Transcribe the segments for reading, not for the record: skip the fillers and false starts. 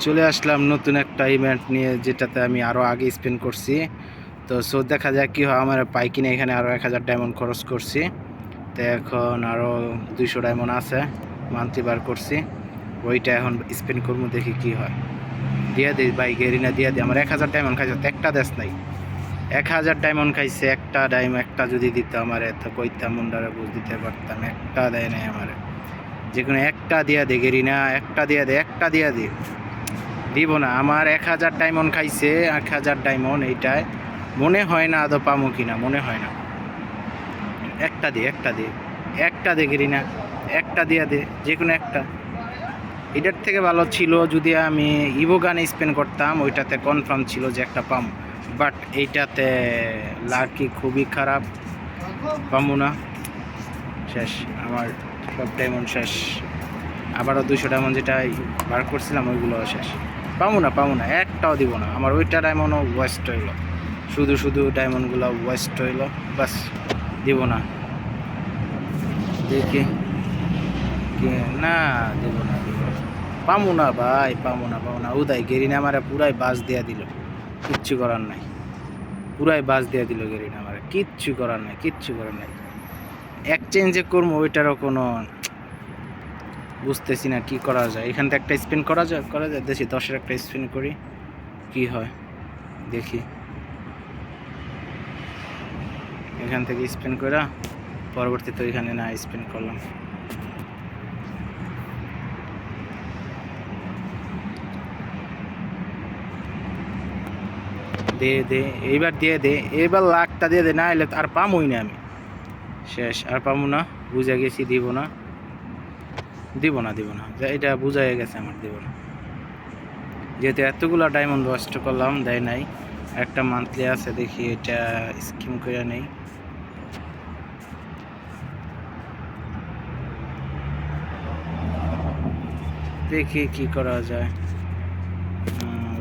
চলে আসলাম নতুন একটা ইভেন্ট নিয়ে, যেটাতে আমি আরও আগে স্পেন্ড করছি। তো দেখা যাক কী হয়। আমার পাই কিনে এখানে আরও 1000 ডায়মন্ড খরচ করছি। তো এখন আরও 200 ডায়মন্ড আছে, মান্থলি বার করছি। ওইটা এখন স্পেন্ড করবো, দেখি কি হয়। দিয়ে দিই ভাই, গেরিনা দিয়ে দিই। আমার 1000 ডায়মন্ড খাইছে, একটা দেশ নাই। 1000 ডায়মন্ড খাইছে, একটা যদি দিত আমার, এত কইতাম মুন্ডারে বুঝ দিতে পারতাম। একটা দেয় নাই আমার। যে কোনো একটা দিয়ে দে গেরিনা, একটা দিয়ে দে, একটা দিয়ে দে। দিব না, আমার 1000 ডায়মন্ড খাইছে, 1000 ডায়মন্ড। এইটায় মনে হয় না আদৌ পামো কিনা, মনে হয় না। একটা দে, একটা দে, একটা দে গেরিনা, একটা দিয়ে দে, যে কোনো একটা। এটার থেকে ভালো ছিল যদি আমি ইভো গানে স্পেন্ড করতাম, ওইটাতে কনফার্ম ছিল যে একটা পাম। বাট এইটাতে লাকি খুবই খারাপ, পামু না। শেষ আমার সব ডায়মন্ড শেষ। আবারও 200 ডায়মন্ড যেটা বার করছিলাম ওইগুলো শেষ। পামু না, একটাও দিব না। আমার ওইটা ডায়মন্ডও ওয়েস্ট হইলো, শুধু ডায়মন্ডগুলো ওয়েস্ট হইলো। বাস, দিব না। দেখি না, দিব না। পামু না ভাই, পামু না। উদয় গেরিনা আমারে পুরাই বাস দিয়া দিল, কিচ্ছু করার নাই। পুরাই বাস দিয়া দিল গেরিনা আমারে, কিচ্ছু করার নাই। এক্সচেঞ্জে করবো, ওইটারও কোনো বুঝতেছি না কি করা যায়। এখান থেকে একটা স্পিন করা যায় দেখি। 10-এর একটা স্পিন করি, কি হয় দেখি। এখান থেকে স্পিন করা, পরবর্তীতে এখানে না স্পিন করলাম। দে এইবার দিয়ে দে, এইবার লাখটা দিয়ে দে, না এলে আর পামই না আমি। শেষ, আর পামু না, বুঝে গেছি। দিব না, এটা বুঝা হয়ে গেছে আমার, দিব না। যেহেতু এতগুলো ডায়মন্ড ওয়েস্ট করলাম, দেয় নাই। একটা মান্থলি আছে, দেখি এটা স্কিম করে নেই। দেখি কি করা যায়।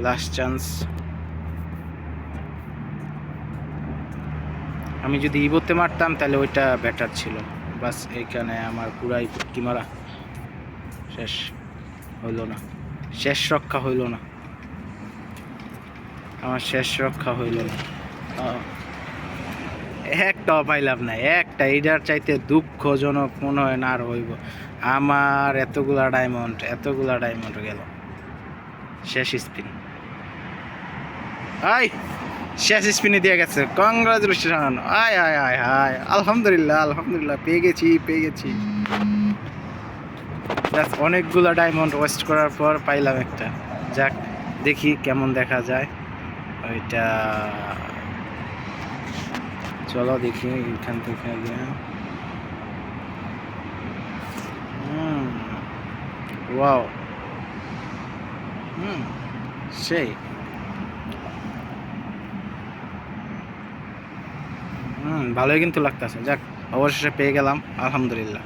Last chance. আমি যদি ইবোতে মারতাম তাহলে ওইটা বেটার ছিল। বাস, এইখানে আমার পুরাই কি মারা শেষ হইল না। শেষ রক্ষা হইল না, আমার শেষ রক্ষা হইল না। একটাও পাইলাম না, একটা। এইটার চাইতে দুঃখজনক মনে হয় না আর হইব। আমার এতগুলা ডায়মন্ড গেল। শেষ স্পিন, শেষ স্পিনে দিয়ে গেছে। কংগ্রাচুলেশন, আয় আলহামদুলিল্লাহ, পেয়ে গেছি। অনেকগুলো ডায়মন্ড ওয়েস্ট করার পর পাইলাম একটা। যাক, দেখি কেমন দেখা যায় ওইটা। চলো দেখি এখান থেকে গিয়ে। ওয়াও, সেই ভালোই কিন্তু লাগতেছে। যাক, অবশেষে পেয়ে গেলাম, আলহামদুলিল্লাহ।